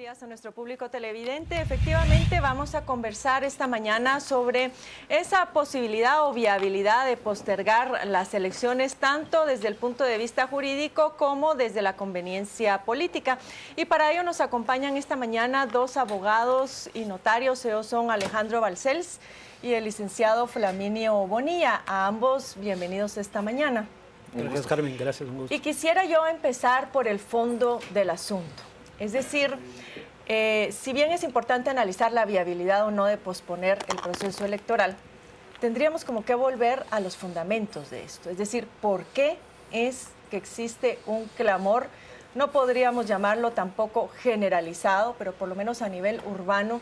días a nuestro público televidente. Efectivamente, vamos a conversar esta mañana sobre esa posibilidad o viabilidad de postergar las elecciones, tanto desde el punto de vista jurídico como desde la conveniencia política. Y para ello nos acompañan esta mañana dos abogados y notarios. Ellos son Alejandro Balcells y el licenciado Flaminio Bonilla. A ambos, bienvenidos esta mañana. Gracias, Carmen. Gracias, un gusto. Y quisiera yo empezar por el fondo del asunto. Es decir, si bien es importante analizar la viabilidad o no de posponer el proceso electoral, tendríamos como que volver a los fundamentos de esto. Es decir, ¿por qué es que existe un clamor? No podríamos llamarlo tampoco generalizado, pero por lo menos a nivel urbano,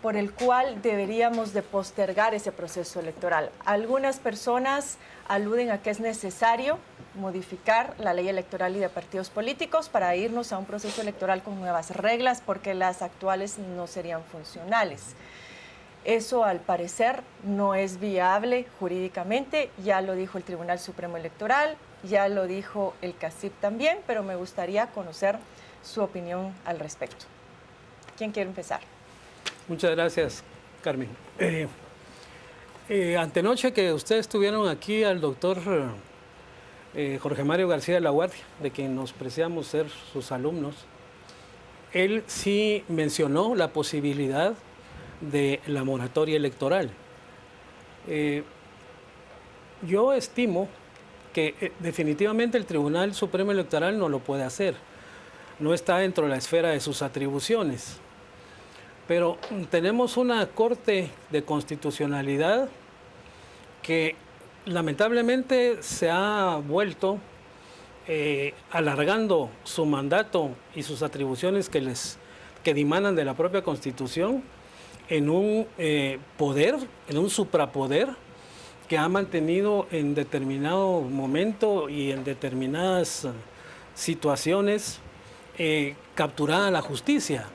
por el cual deberíamos de postergar ese proceso electoral. Algunas personas aluden a que es necesario modificar la ley electoral y de partidos políticos para irnos a un proceso electoral con nuevas reglas, porque las actuales no serían funcionales. Eso, al parecer, no es viable jurídicamente, ya lo dijo el Tribunal Supremo Electoral, ya lo dijo el CACIP también, pero me gustaría conocer su opinión al respecto. ¿Quién quiere empezar? Muchas gracias, Carmen. Antenoche que ustedes tuvieron aquí al doctor Jorge Mario García de la Guardia, de quien nos preciamos ser sus alumnos, él sí mencionó la posibilidad de la moratoria electoral. Yo estimo que definitivamente el Tribunal Supremo Electoral no lo puede hacer, no está dentro de la esfera de sus atribuciones. Pero tenemos una Corte de Constitucionalidad que lamentablemente se ha vuelto, alargando su mandato y sus atribuciones que dimanan de la propia Constitución, en un poder, en un suprapoder que ha mantenido en determinado momento y en determinadas situaciones capturada la justicia.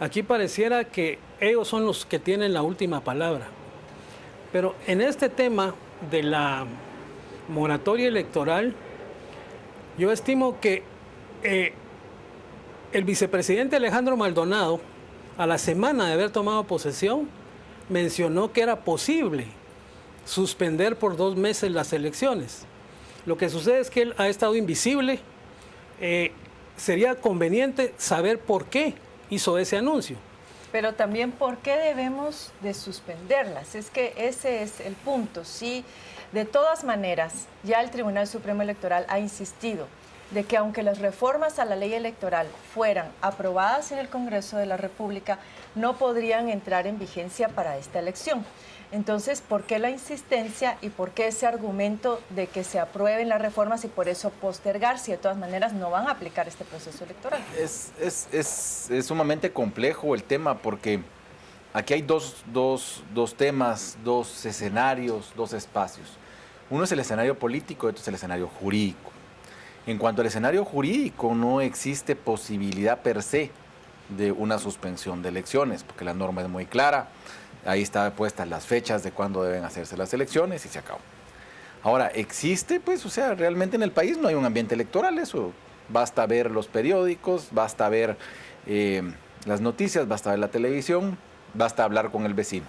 Aquí pareciera que ellos son los que tienen la última palabra. Pero en este tema de la moratoria electoral, yo estimo que el vicepresidente Alejandro Maldonado, a la semana de haber tomado posesión, mencionó que era posible suspender por 2 meses las elecciones. Lo que sucede es que él ha estado invisible. Sería conveniente saber por qué hizo ese anuncio. Pero también, ¿por qué debemos de suspenderlas? Es que ese es el punto. Sí, de todas maneras, ya el Tribunal Supremo Electoral ha insistido de que aunque las reformas a la ley electoral fueran aprobadas en el Congreso de la República, no podrían entrar en vigencia para esta elección. Entonces, ¿por qué la insistencia y por qué ese argumento de que se aprueben las reformas y por eso postergar si de todas maneras no van a aplicar este proceso electoral? Es sumamente complejo el tema porque aquí hay dos temas, 2 escenarios, 2 espacios. Uno es el escenario político y otro es el escenario jurídico. En cuanto al escenario jurídico, no existe posibilidad per se de una suspensión de elecciones porque la norma es muy clara. Ahí están puestas las fechas de cuándo deben hacerse las elecciones y se acabó. Ahora, existe, pues, o sea, realmente en el país no hay un ambiente electoral, eso. Basta ver los periódicos, basta ver las noticias, basta ver la televisión, basta hablar con el vecino.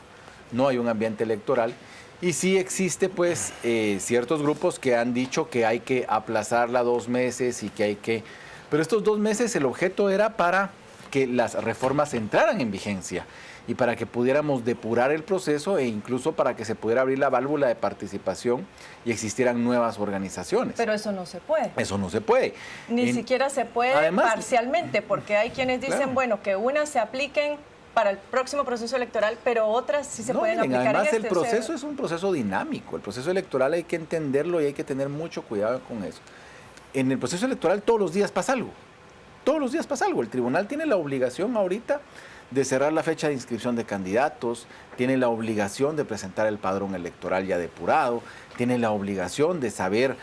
No hay un ambiente electoral. Y sí existe, pues, ciertos grupos que han dicho que hay que aplazarla 2 meses y que hay que... Pero estos 2 meses el objeto era para que las reformas entraran en vigencia y para que pudiéramos depurar el proceso e incluso para que se pudiera abrir la válvula de participación y existieran nuevas organizaciones. Pero eso no se puede. Eso no se puede. Ni siquiera se puede además, parcialmente, porque hay quienes dicen, claro, bueno, que unas se apliquen para el próximo proceso electoral, pero otras sí se pueden aplicar. Además, el proceso es un proceso dinámico. El proceso electoral hay que entenderlo y hay que tener mucho cuidado con eso. En el proceso electoral todos los días pasa algo. Todos los días pasa algo. El tribunal tiene la obligación ahorita de cerrar la fecha de inscripción de candidatos, tiene la obligación de presentar el padrón electoral ya depurado, tiene la obligación de saber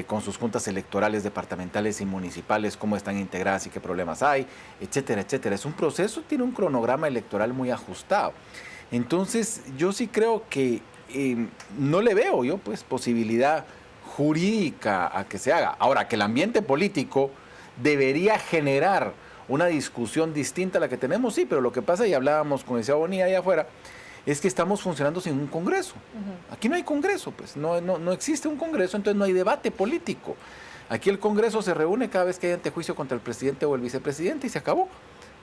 con sus juntas electorales departamentales y municipales cómo están integradas y qué problemas hay, etcétera, etcétera. Es un proceso, tiene un cronograma electoral muy ajustado. Entonces, yo sí creo que no le veo yo, pues, posibilidad jurídica a que se haga. Ahora, que el ambiente político debería generar una discusión distinta a la que tenemos, sí, pero lo que pasa, y hablábamos con esa Bonilla allá afuera, es que estamos funcionando sin un Congreso. Aquí no hay Congreso, pues, no existe un Congreso, entonces no hay debate político. Aquí el Congreso se reúne cada vez que hay antejuicio contra el presidente o el vicepresidente y se acabó.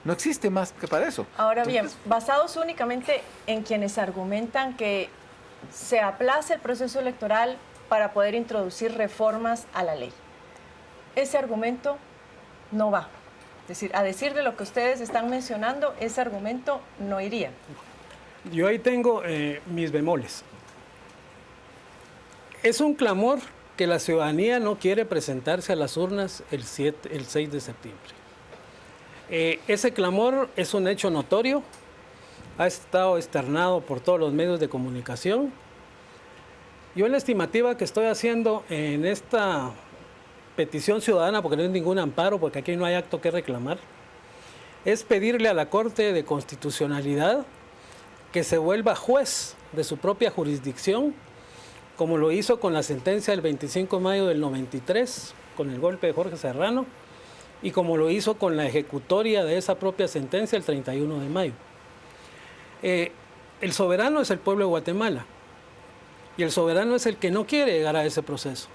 No existe más que para eso. Ahora bien, basados únicamente en quienes argumentan que se aplace el proceso electoral para poder introducir reformas a la ley. Ese argumento no va. Es decir, a decir de lo que ustedes están mencionando, ese argumento no iría. Yo ahí tengo mis bemoles. Es un clamor que la ciudadanía no quiere presentarse a las urnas el 6 de septiembre. Ese clamor es un hecho notorio, ha estado externado por todos los medios de comunicación. Yo en la estimativa que estoy haciendo en esta petición ciudadana, porque no hay ningún amparo, porque aquí no hay acto que reclamar, es pedirle a la Corte de Constitucionalidad que se vuelva juez de su propia jurisdicción, como lo hizo con la sentencia del 25 de mayo del 93, con el golpe de Jorge Serrano, y como lo hizo con la ejecutoria de esa propia sentencia el 31 de mayo. El soberano es el pueblo de Guatemala, y el soberano es el que no quiere llegar a ese proceso.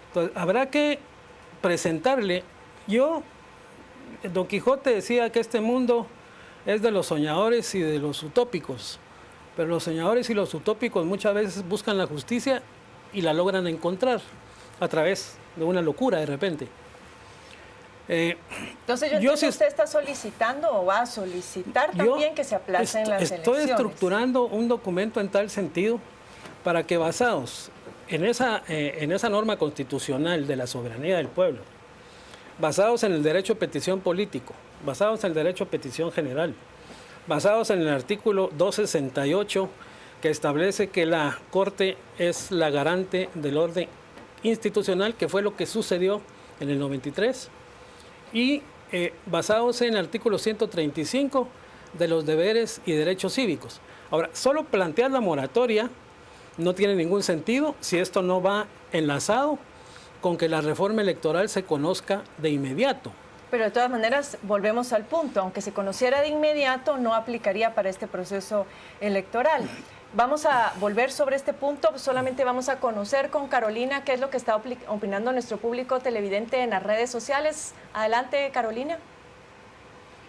Entonces, habrá que presentarle. Don Quijote decía que este mundo es de los soñadores y de los utópicos, pero los soñadores y los utópicos muchas veces buscan la justicia y la logran encontrar a través de una locura de repente. Entonces yo entiendo que usted está solicitando o va a solicitar también que se aplacen las elecciones. Estoy estructurando un documento en tal sentido para que basados en esa norma constitucional de la soberanía del pueblo, basados en el derecho a petición político, basados en el derecho a petición general, basados en el artículo 268 que establece que la Corte es la garante del orden institucional, que fue lo que sucedió en el 93, y basados en el artículo 135 de los deberes y derechos cívicos. Ahora, solo plantear la moratoria no tiene ningún sentido si esto no va enlazado con que la reforma electoral se conozca de inmediato. Pero de todas maneras, volvemos al punto, aunque se conociera de inmediato, no aplicaría para este proceso electoral. Vamos a volver sobre este punto, solamente vamos a conocer con Carolina qué es lo que está opinando nuestro público televidente en las redes sociales. Adelante, Carolina.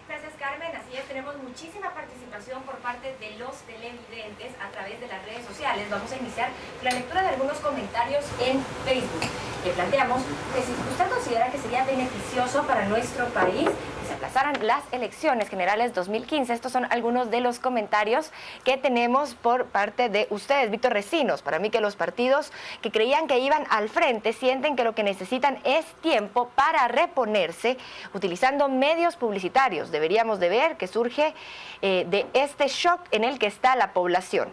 Gracias, Carmen. Así es, tenemos muchísima participación por parte de los televidentes a través de las redes sociales. Vamos a iniciar la lectura de algunos comentarios en Facebook. Le planteamos que si usted considera que sería beneficioso para nuestro país que se aplazaran las elecciones generales 2015. Estos son algunos de los comentarios que tenemos por parte de ustedes. Víctor Recinos: para mí que los partidos que creían que iban al frente sienten que lo que necesitan es tiempo para reponerse utilizando medios publicitarios. Deberíamos de ver que surge de este shock en el que está la población.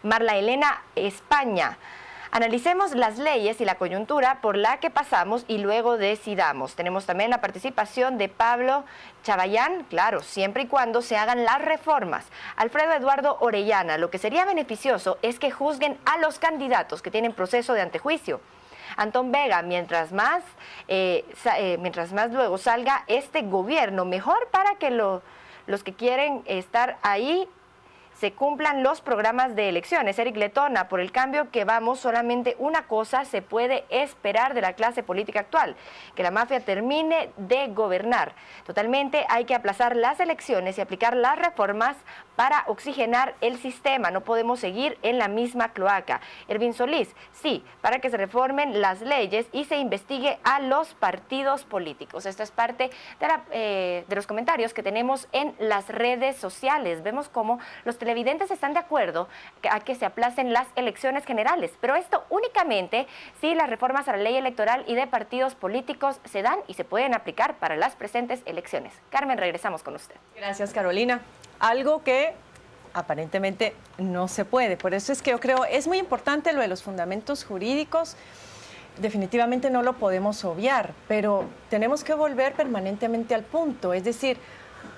Marla Elena España: analicemos las leyes y la coyuntura por la que pasamos y luego decidamos. Tenemos también la participación de Pablo Chavayán: claro, siempre y cuando se hagan las reformas. Alfredo Eduardo Orellana: lo que sería beneficioso es que juzguen a los candidatos que tienen proceso de antejuicio. Antón Vega: mientras más luego salga este gobierno, mejor para que los que quieren estar ahí se cumplan los programas de elecciones. Eric Letona: por el cambio que vamos, solamente una cosa se puede esperar de la clase política actual: que la mafia termine de gobernar. Totalmente hay que aplazar las elecciones y aplicar las reformas para oxigenar el sistema. No podemos seguir en la misma cloaca. Ervin Solís: sí, para que se reformen las leyes y se investigue a los partidos políticos. Esto es parte de los comentarios que tenemos en las redes sociales. Vemos cómo los televidentes están de acuerdo a que se aplacen las elecciones generales, pero esto únicamente si las reformas a la ley electoral y de partidos políticos se dan y se pueden aplicar para las presentes elecciones. Carmen, regresamos con usted. Gracias, Carolina. Algo que aparentemente no se puede. Por eso es que yo creo es muy importante lo de los fundamentos jurídicos. Definitivamente no lo podemos obviar, pero tenemos que volver permanentemente al punto. Es decir,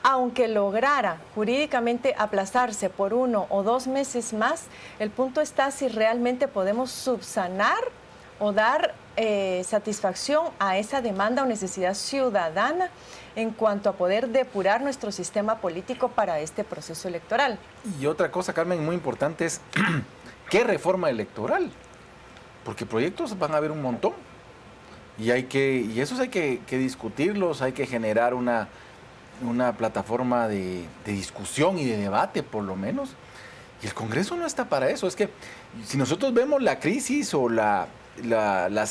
aunque lograra jurídicamente aplazarse por 1 o 2 meses más, el punto está si realmente podemos subsanar o dar satisfacción a esa demanda o necesidad ciudadana en cuanto a poder depurar nuestro sistema político para este proceso electoral. Y otra cosa, Carmen, muy importante es ¿qué reforma electoral? Porque proyectos van a haber un montón y esos hay que discutirlos, hay que generar una plataforma de discusión y de debate por lo menos. Y el Congreso no está para eso. Es que si nosotros vemos la crisis o las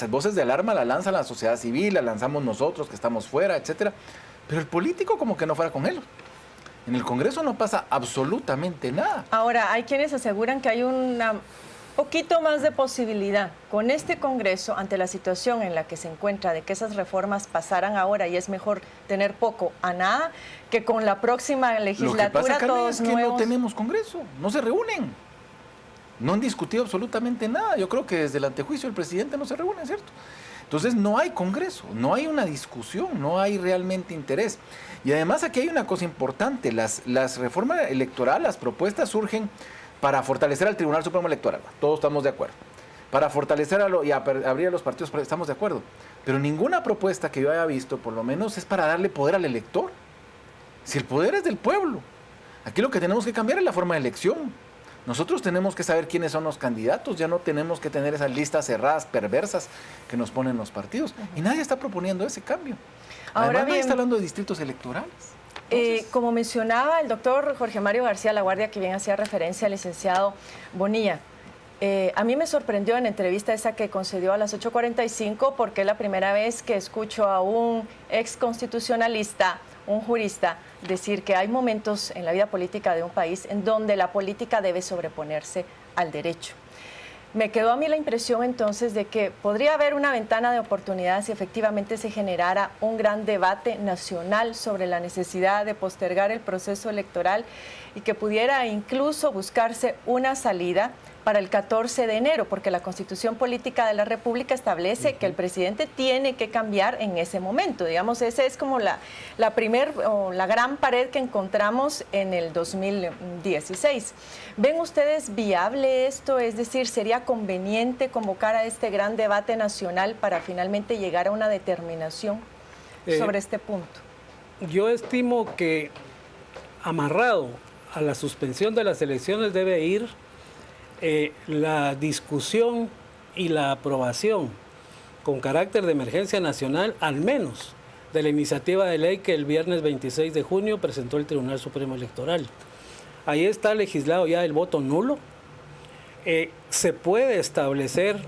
voces de alarma la lanza la sociedad civil, la lanzamos nosotros que estamos fuera, etcétera. Pero el político como que no fuera con él. En el Congreso no pasa absolutamente nada. Ahora, hay quienes aseguran que hay una poquito más de posibilidad con este Congreso ante la situación en la que se encuentra de que esas reformas pasaran ahora y es mejor tener poco a nada que con la próxima legislatura. Lo que pasa, Carmen, todos es que nuevos. no tenemos Congreso, no se reúnen. No han discutido absolutamente nada. Yo creo que desde el antejuicio el presidente no se reúne, ¿cierto? Entonces no hay Congreso, no hay una discusión, no hay realmente interés. Y además aquí hay una cosa importante, las reformas electorales, las propuestas surgen para fortalecer al Tribunal Supremo Electoral, todos estamos de acuerdo. Para fortalecer y abrir a los partidos, estamos de acuerdo. Pero ninguna propuesta que yo haya visto, por lo menos, es para darle poder al elector. Si el poder es del pueblo, aquí lo que tenemos que cambiar es la forma de elección. Nosotros tenemos que saber quiénes son los candidatos, ya no tenemos que tener esas listas cerradas, perversas que nos ponen los partidos. Y nadie está proponiendo ese cambio. Además, nadie está hablando de distritos electorales. Como mencionaba el doctor Jorge Mario García Laguardia, que bien hacía referencia al licenciado Bonilla, a mí me sorprendió en la entrevista esa que concedió a las 8:45 porque es la primera vez que escucho a un ex constitucionalista, un jurista, decir que hay momentos en la vida política de un país en donde la política debe sobreponerse al derecho. Me quedó a mí la impresión entonces de que podría haber una ventana de oportunidad si efectivamente se generara un gran debate nacional sobre la necesidad de postergar el proceso electoral y que pudiera incluso buscarse una salida para el 14 de enero, porque la Constitución Política de la República establece que el presidente tiene que cambiar en ese momento. Digamos, esa es como la gran pared que encontramos en el 2016. ¿Ven ustedes viable esto? Es decir, ¿sería conveniente convocar a este gran debate nacional para finalmente llegar a una determinación sobre este punto? Yo estimo que amarrado a la suspensión de las elecciones debe ir la discusión y la aprobación con carácter de emergencia nacional, al menos de la iniciativa de ley que el viernes 26 de junio presentó el Tribunal Supremo Electoral. Ahí está legislado ya el voto nulo. Se puede establecer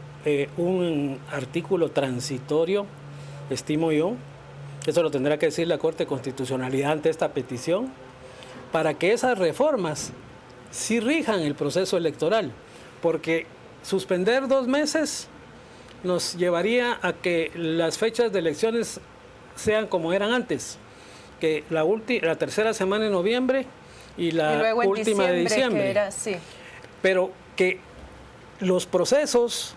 un artículo transitorio, estimo yo, eso lo tendrá que decir la Corte de Constitucionalidad ante esta petición, para que esas reformas sí rijan el proceso electoral, porque suspender 2 meses nos llevaría a que las fechas de elecciones sean como eran antes, que la tercera semana de noviembre y la última de diciembre. Pero que los procesos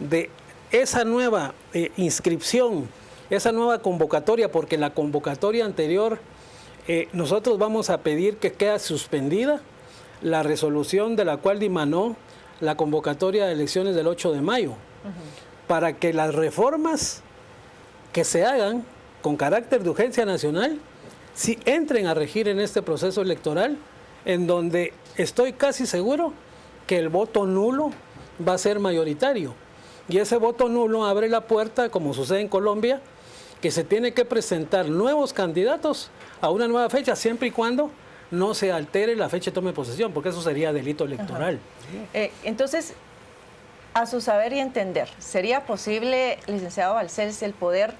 de esa nueva inscripción, esa nueva convocatoria, porque la convocatoria anterior nosotros vamos a pedir que quede suspendida la resolución de la cual dimanó la convocatoria de elecciones del 8 de mayo, para que las reformas que se hagan con carácter de urgencia nacional sí entren a regir en este proceso electoral, en donde estoy casi seguro que el voto nulo va a ser mayoritario. Y ese voto nulo abre la puerta, como sucede en Colombia, que se tiene que presentar nuevos candidatos a una nueva fecha, siempre y cuando no se altere la fecha de toma de posesión, porque eso sería delito electoral. Entonces, a su saber y entender, ¿sería posible, licenciado Balcells, el poder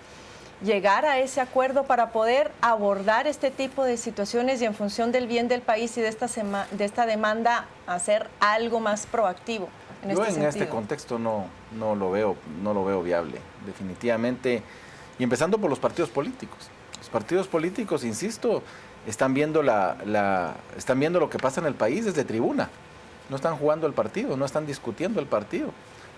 llegar a ese acuerdo para poder abordar este tipo de situaciones y en función del bien del país y de esta demanda hacer algo más proactivo en este sentido? Yo en este contexto no lo veo viable, definitivamente, y empezando por los partidos políticos. Los partidos políticos, insisto, están viendo lo que pasa en el país desde tribuna. No están jugando el partido, no están discutiendo el partido.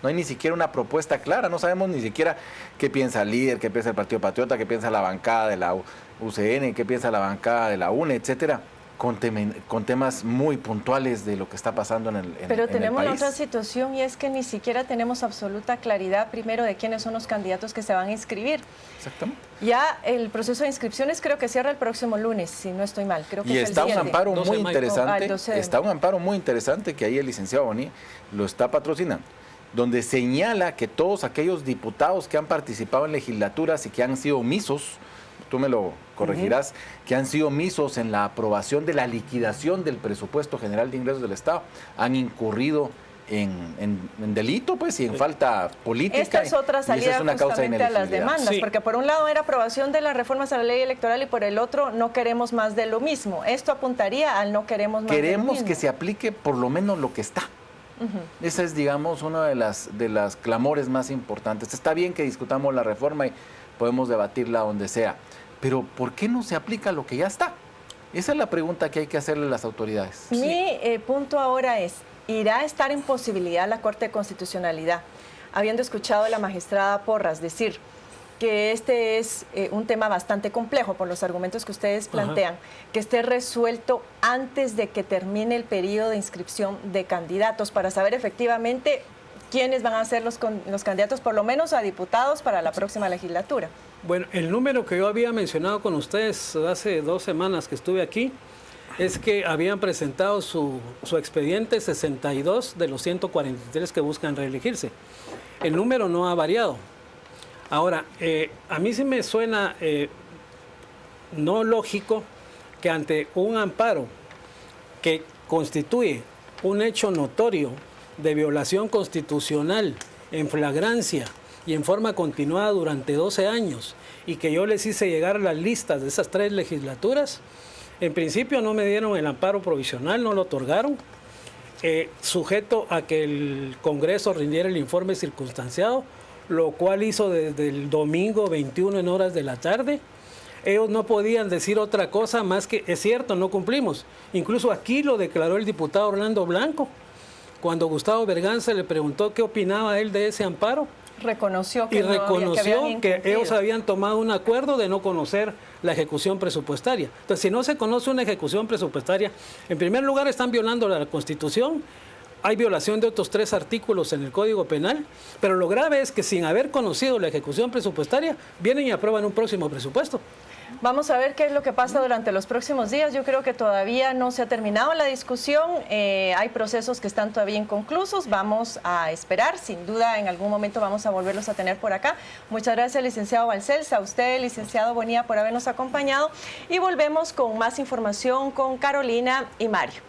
No hay ni siquiera una propuesta clara, no sabemos ni siquiera qué piensa el líder, qué piensa el Partido Patriota, qué piensa la bancada de la UCN, qué piensa la bancada de la UNE, etcétera. con temas muy puntuales de lo que está pasando en el país. Pero tenemos otra situación y es que ni siquiera tenemos absoluta claridad primero de quiénes son los candidatos que se van a inscribir. Exactamente. Ya el proceso de inscripciones creo que cierra el próximo lunes, si no estoy mal. Creo que Y es está el un amparo muy interesante, está un amparo muy interesante que ahí el licenciado Boni lo está patrocinando, donde señala que todos aquellos diputados que han participado en legislaturas y que han sido omisos, tú me lo corregirás, que han sido omisos en la aprobación de la liquidación del presupuesto general de ingresos del Estado, han incurrido en delito, pues, y en falta política. Esta es otra salida justamente a las demandas, sí, porque por un lado era aprobación de las reformas a la ley electoral y por el otro no queremos más de lo mismo. Esto apuntaría al no queremos más de lo mismo. Queremos que se aplique por lo menos lo que está. Esa es, digamos, una de las clamores más importantes. Está bien que discutamos la reforma y podemos debatirla donde sea, pero ¿por qué no se aplica lo que ya está? Esa es la pregunta que hay que hacerle a las autoridades. Mi punto ahora es, ¿irá a estar en posibilidad la Corte de Constitucionalidad? Habiendo escuchado a la magistrada Porras decir que este es un tema bastante complejo por los argumentos que ustedes plantean, que esté resuelto antes de que termine el periodo de inscripción de candidatos para saber efectivamente quiénes van a ser los candidatos, por lo menos a diputados para la próxima legislatura. Bueno, el número que yo había mencionado con ustedes hace 2 semanas que estuve aquí es que habían presentado su expediente 62 de los 143 que buscan reelegirse. El número no ha variado. Ahora, a mí sí me suena no lógico que ante un amparo que constituye un hecho notorio de violación constitucional en flagrancia y en forma continuada durante 12 años y que yo les hice llegar las listas de esas 3 legislaturas, en principio no me dieron el amparo provisional, no lo otorgaron, sujeto a que el Congreso rindiera el informe circunstanciado, lo cual hizo desde el domingo 21 en horas de la tarde. Ellos no podían decir otra cosa más que, es cierto, no cumplimos. Incluso aquí lo declaró el diputado Orlando Blanco, cuando Gustavo Berganza le preguntó qué opinaba él de ese amparo. Reconoció que, que ellos habían tomado un acuerdo de no conocer la ejecución presupuestaria. Entonces, si no se conoce una ejecución presupuestaria, en primer lugar están violando la Constitución, hay violación de otros 3 artículos en el Código Penal, pero lo grave es que sin haber conocido la ejecución presupuestaria, vienen y aprueban un próximo presupuesto. Vamos a ver qué es lo que pasa durante los próximos días. Yo creo que todavía no se ha terminado la discusión. Hay procesos que están todavía inconclusos. Vamos a esperar. Sin duda, en algún momento vamos a volverlos a tener por acá. Muchas gracias, licenciado Balcells, a usted, licenciado Bonilla, por habernos acompañado. Y volvemos con más información con Carolina y Mario.